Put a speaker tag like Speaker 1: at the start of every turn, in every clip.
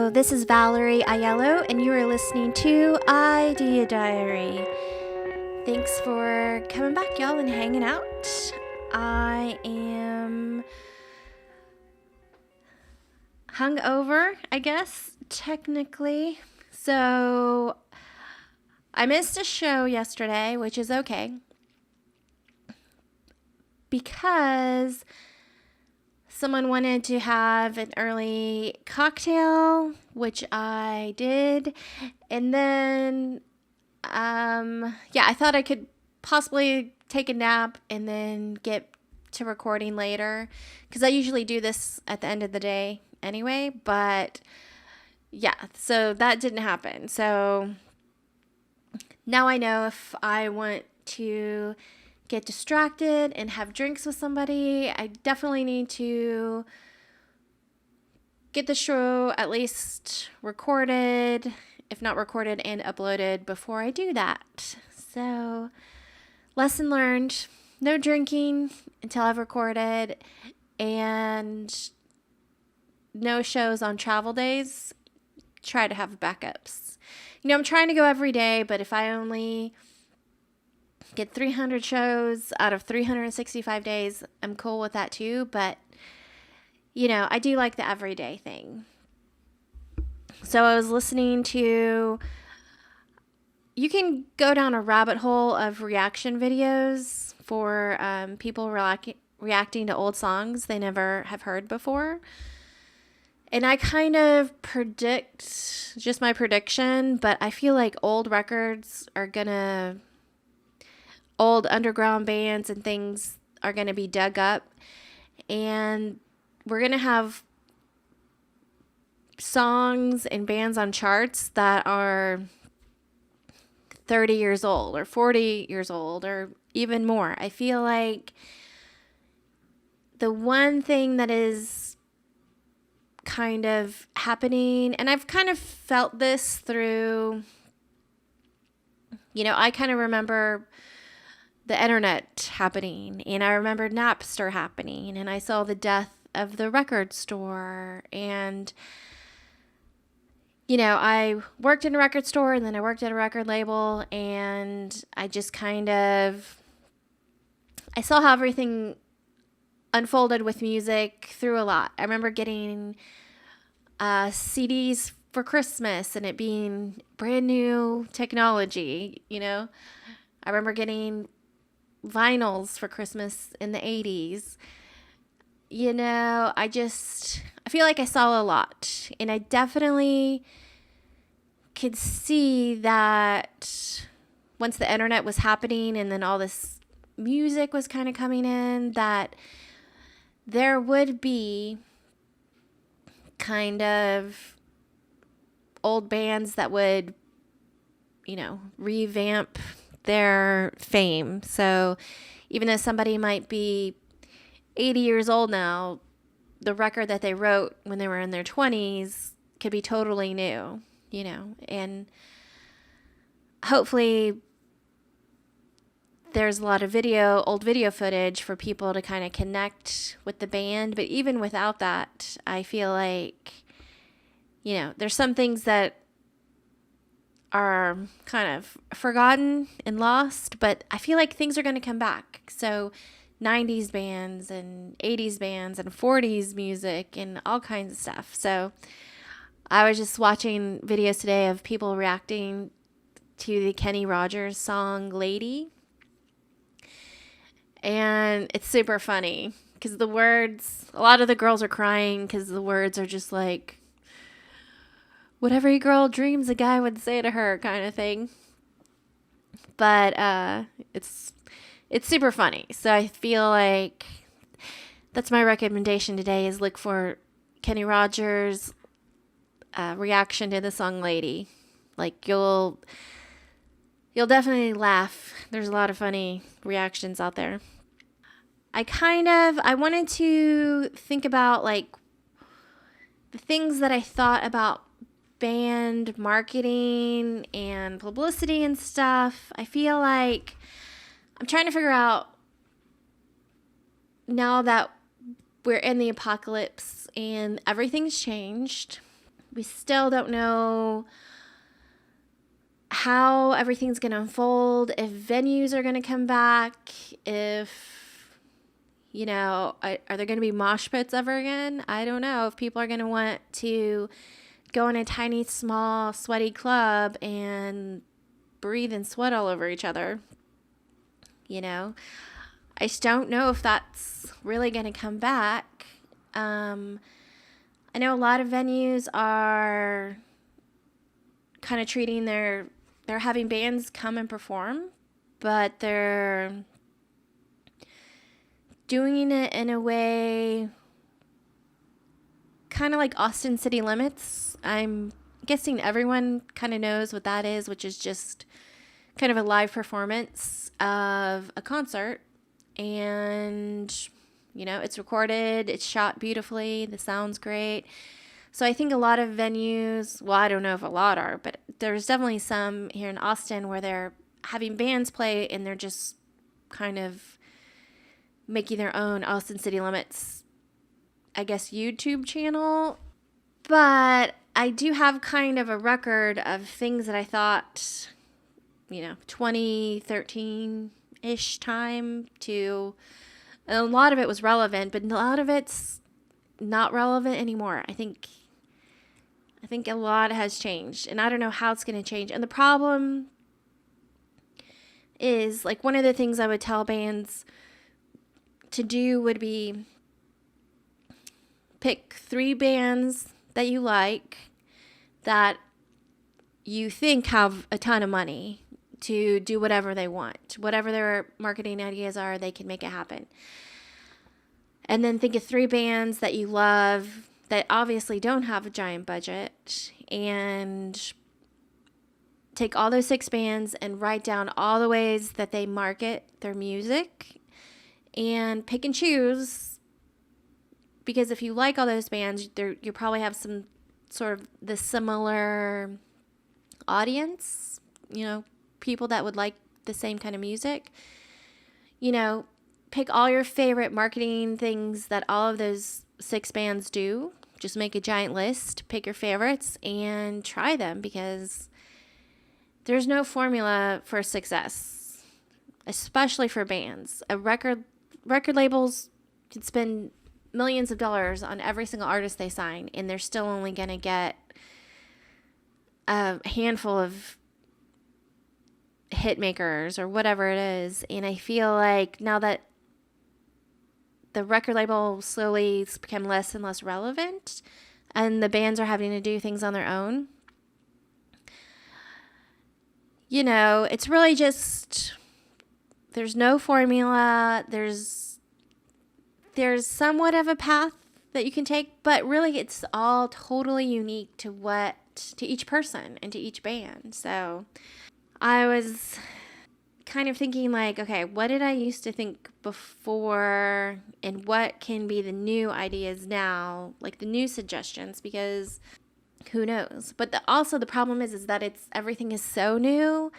Speaker 1: Hello, this is Valerie Aiello, and you are listening to IdeaDiary. Thanks for coming back, y'all, and hanging out. I am hungover, I guess, technically. So I missed a show yesterday, which is okay, because someone wanted to have an early cocktail, which I did. And then, I thought I could possibly take a nap and then get to recording later, because I usually do this at the end of the day anyway. But yeah, so that didn't happen. So now I know if I want to get distracted and have drinks with somebody, I definitely need to get the show at least recorded, if not recorded and uploaded, before I do that. So, lesson learned, no drinking until I've recorded, and no shows on travel days. Try to have backups. I'm trying to go every day, but if I only get 300 shows out of 365 days, I'm cool with that too. But, I do like the everyday thing. So I was listening to, you can go down a rabbit hole of reaction videos for people reacting to old songs they never have heard before. And I kind of predict, just my prediction, but I feel like old underground bands and things are going to be dug up, and we're going to have songs and bands on charts that are 30 years old or 40 years old or even more. I feel like the one thing that is kind of happening, and I've kind of felt this through, I kind of remember the internet happening, and I remember Napster happening, and I saw the death of the record store, and I worked in a record store, and then I worked at a record label, and I just I saw how everything unfolded with music through a lot. I remember getting CDs for Christmas and it being brand new technology, I remember getting vinyls for Christmas in the 80s. I feel like I saw a lot, and I definitely could see that once the internet was happening and then all this music was kind of coming in, that there would be kind of old bands that would, revamp their fame. So even though somebody might be 80 years old now, the record that they wrote when they were in their 20s could be totally new, and hopefully there's a lot of old video footage for people to kind of connect with the band. But even without that, I feel like, there's some things that are kind of forgotten and lost, but I feel like things are going to come back. So 90s bands and 80s bands and 40s music and all kinds of stuff. So I was just watching videos today of people reacting to the Kenny Rogers song Lady. And it's super funny because the words, a lot of the girls are crying because the words are just like, what every girl dreams a guy would say to her kind of thing. But it's super funny. So I feel like that's my recommendation today, is look for Kenny Rogers' reaction to the song Lady. Like you'll definitely laugh. There's a lot of funny reactions out there. I wanted to think about like the things that I thought about band marketing and publicity and stuff. I feel like I'm trying to figure out, now that we're in the apocalypse and everything's changed, We still don't know how everything's going to unfold, if venues are going to come back, if, are there going to be mosh pits ever again? I don't know. If people are going to want to go in a tiny, small, sweaty club and breathe and sweat all over each other, I just don't know if that's really going to come back. I know a lot of venues are kind of treating they're having bands come and perform, but they're doing it in a way kind of like Austin City Limits. I'm guessing everyone kind of knows what that is, which is just kind of a live performance of a concert. And, it's recorded, it's shot beautifully, the sound's great. So I think a lot of venues, well, I don't know if a lot are, but there's definitely some here in Austin where they're having bands play and they're just kind of making their own Austin City Limits, I guess, YouTube channel. But I do have kind of a record of things that I thought, 2013-ish time to, and a lot of it was relevant, but a lot of it's not relevant anymore. I think a lot has changed, and I don't know how it's going to change. And the problem is, like, one of the things I would tell bands to do would be pick 3 bands that you like that you think have a ton of money to do whatever they want. Whatever their marketing ideas are, they can make it happen. And then think of 3 bands that you love that obviously don't have a giant budget, and take all those 6 bands and write down all the ways that they market their music, and pick and choose, because if you like all those bands, you probably have some sort of the similar audience, people that would like the same kind of music. Pick all your favorite marketing things that all of those 6 bands do. Just make a giant list, pick your favorites, and try them, because there's no formula for success, especially for bands. Record labels can spend millions of dollars on every single artist they sign, and they're still only going to get a handful of hit makers or whatever it is. And I feel like now that the record label slowly become less and less relevant, and the bands are having to do things on their own, it's really just, there's no formula. There's somewhat of a path that you can take, but really it's all totally unique to each person and to each band. So I was kind of thinking, like, okay, what did I used to think before, and what can be the new ideas now, like the new suggestions, because who knows? But also the problem is that everything is so new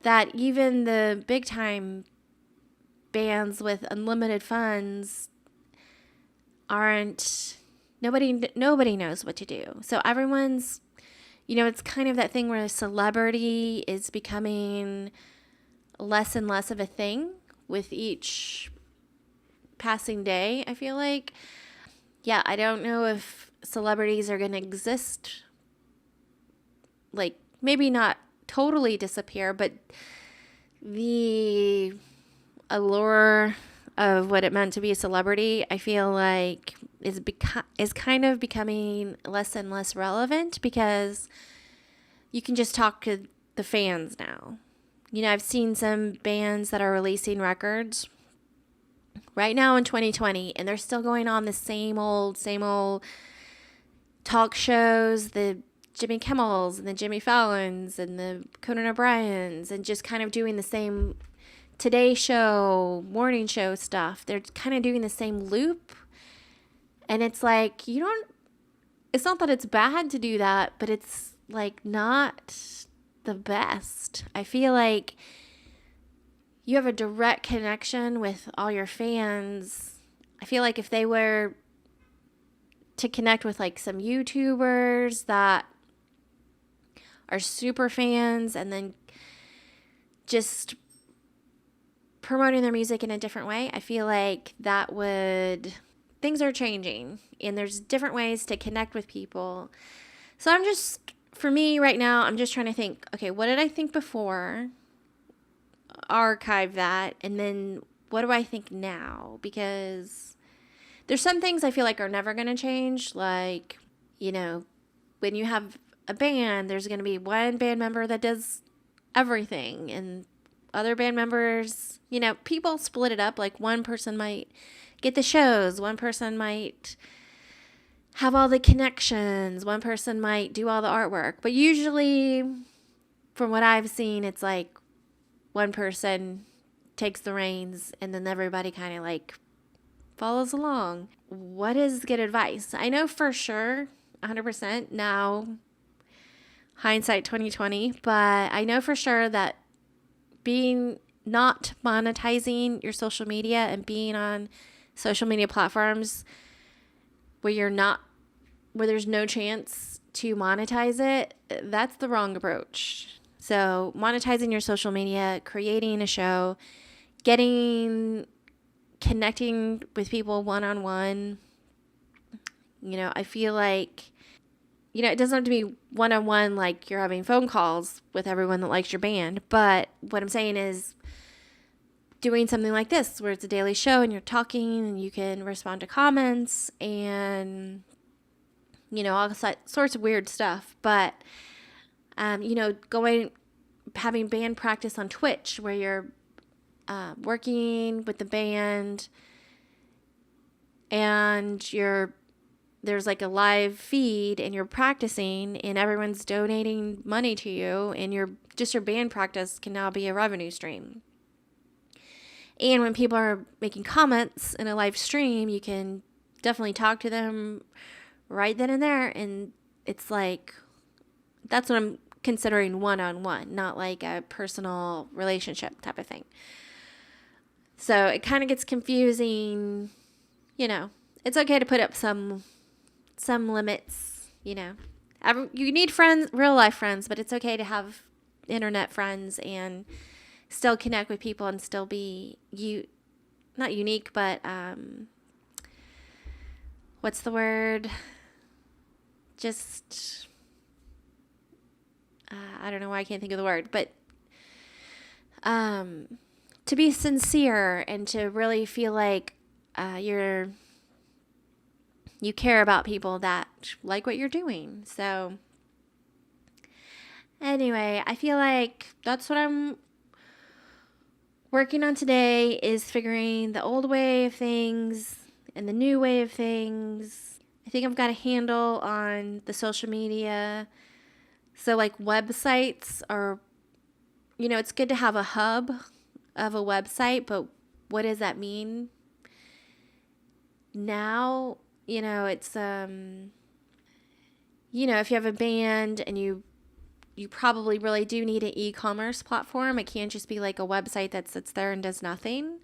Speaker 1: that even the big time bands with unlimited funds nobody knows what to do. So everyone's, it's kind of that thing where celebrity is becoming less and less of a thing with each passing day, I feel like. Yeah, I don't know if celebrities are going to exist, like, maybe not totally disappear, but the allure of what it meant to be a celebrity, I feel like is kind of becoming less and less relevant, because you can just talk to the fans now. I've seen some bands that are releasing records right now in 2020, and they're still going on the same old talk shows, the Jimmy Kimmels and the Jimmy Fallons and the Conan O'Briens, and just kind of doing the same Today Show, morning show stuff. They're kind of doing the same loop. And it's like, it's not that it's bad to do that, but it's like not the best. I feel like you have a direct connection with all your fans. I feel like if they were to connect with like some YouTubers that are super fans, and then just promoting their music in a different way. I feel like things are changing, and there's different ways to connect with people. So for me right now, I'm just trying to think, okay, what did I think before? Archive that, and then what do I think now? Because there's some things I feel like are never going to change. Like, when you have a band, there's going to be one band member that does everything, and other band members, people split it up. Like, one person might get the shows, one person might have all the connections, one person might do all the artwork. But usually, from what I've seen, it's like one person takes the reins, and then everybody kind of like follows along. What is good advice? I know for sure, 100% now, hindsight 2020, but I know for sure that not monetizing your social media and being on social media platforms where there's no chance to monetize it, that's the wrong approach. So monetizing your social media, creating a show, connecting with people one-on-one. I feel like, it doesn't have to be one-on-one like you're having phone calls with everyone that likes your band. But what I'm saying is doing something like this where it's a daily show and you're talking and you can respond to comments and, all sorts of weird stuff. But, having band practice on Twitch where you're working with the band and there's like a live feed and you're practicing and everyone's donating money to you, and your band practice can now be a revenue stream. And when people are making comments in a live stream, you can definitely talk to them right then and there. And it's like, that's what I'm considering one-on-one, not like a personal relationship type of thing. So it kind of gets confusing. It's okay to put up some limits. You need friends, real life friends, but it's okay to have internet friends and still connect with people and still be not unique, but what's the word? Just I don't know why I can't think of the word, but to be sincere and to really feel like you care about people that like what you're doing. So anyway, I feel like that's what I'm working on today, is figuring the old way of things and the new way of things. I think I've got a handle on the social media. So like websites are, it's good to have a hub of a website, but what does that mean? Now, it's, if you have a band and you probably really do need an e-commerce platform. It can't just be like a website that sits there and does nothing.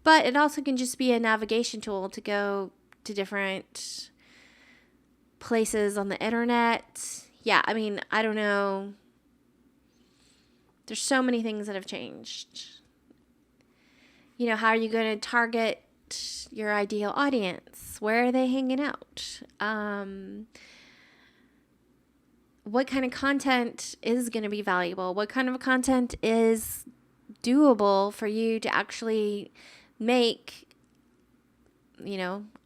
Speaker 1: But it also can just be a navigation tool to go to different places on the internet. Yeah, I don't know. There's so many things that have changed. How are you going to target your ideal audience? Where are they hanging out? What kind of content is going to be valuable? What kind of content is doable for you to actually make,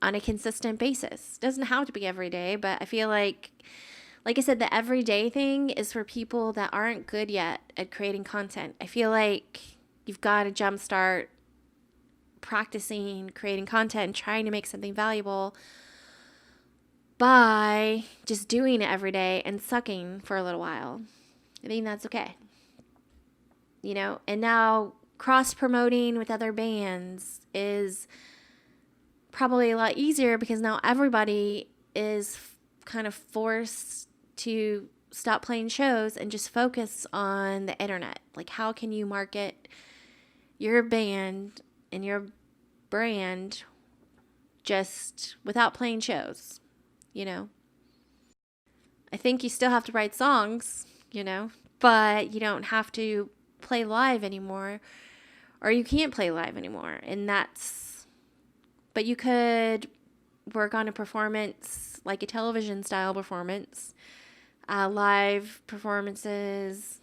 Speaker 1: on a consistent basis? It doesn't have to be every day, but I feel like I said, the everyday thing is for people that aren't good yet at creating content. I feel like you've got to jumpstart practicing creating content and trying to make something valuable by just doing it every day and sucking for a little while. I think that's okay. And now cross-promoting with other bands is probably a lot easier because now everybody is kind of forced to stop playing shows and just focus on the internet. Like, how can you market your band and your brand just without playing shows, you know. I think you still have to write songs, you know, but you don't have to play live anymore, or you can't play live anymore. But you could work on a performance, like a television style performance, live performances.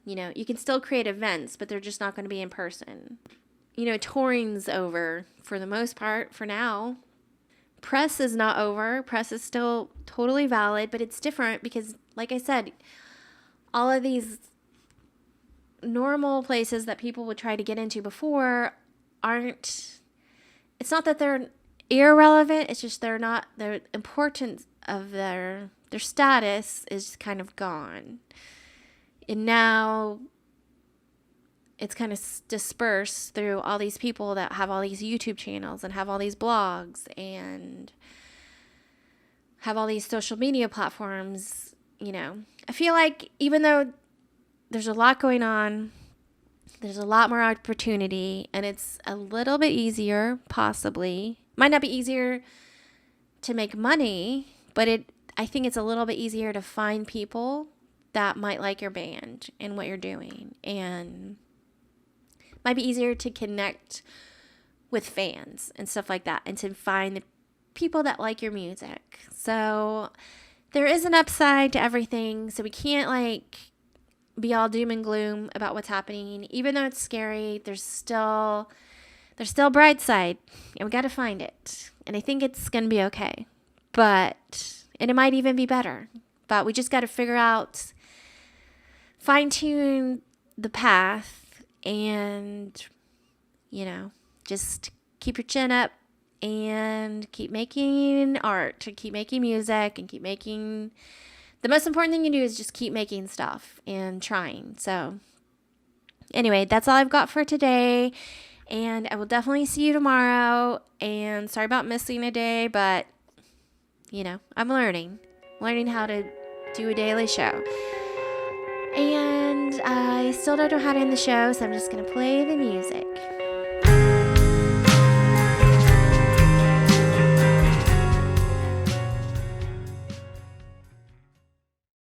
Speaker 1: You know, you can still create events, but they're just not going to be in person. You know, touring's over for the most part for now. Press is not over. Press is still totally valid, but it's different because, like I said, all of these normal places that people would try to get into before aren't, it's not that they're irrelevant, it's just their importance of their status is kind of gone. And now it's kind of dispersed through all these people that have all these YouTube channels and have all these blogs and have all these social media platforms, you know. I feel like even though there's a lot going on, there's a lot more opportunity, and it's a little bit easier, possibly. Might not be easier to make money, but I think it's a little bit easier to find people that might like your band and what you're doing, and might be easier to connect with fans and stuff like that, and to find the people that like your music. So there is an upside to everything, so we can't be all doom and gloom about what's happening. Even though it's scary, there's still bright side, and we got to find it. And I think it's going to be okay. And it might even be better. But we just got to fine-tune the path, and, you know, just keep your chin up and keep making art, and keep making music, and keep making. The most important thing you do is just keep making stuff and trying. So anyway, that's all I've got for today. And I will definitely see you tomorrow. And sorry about missing a day, but, you know, I'm learning how to do a daily show. And I still don't know how to end the show, so I'm just going to play the music.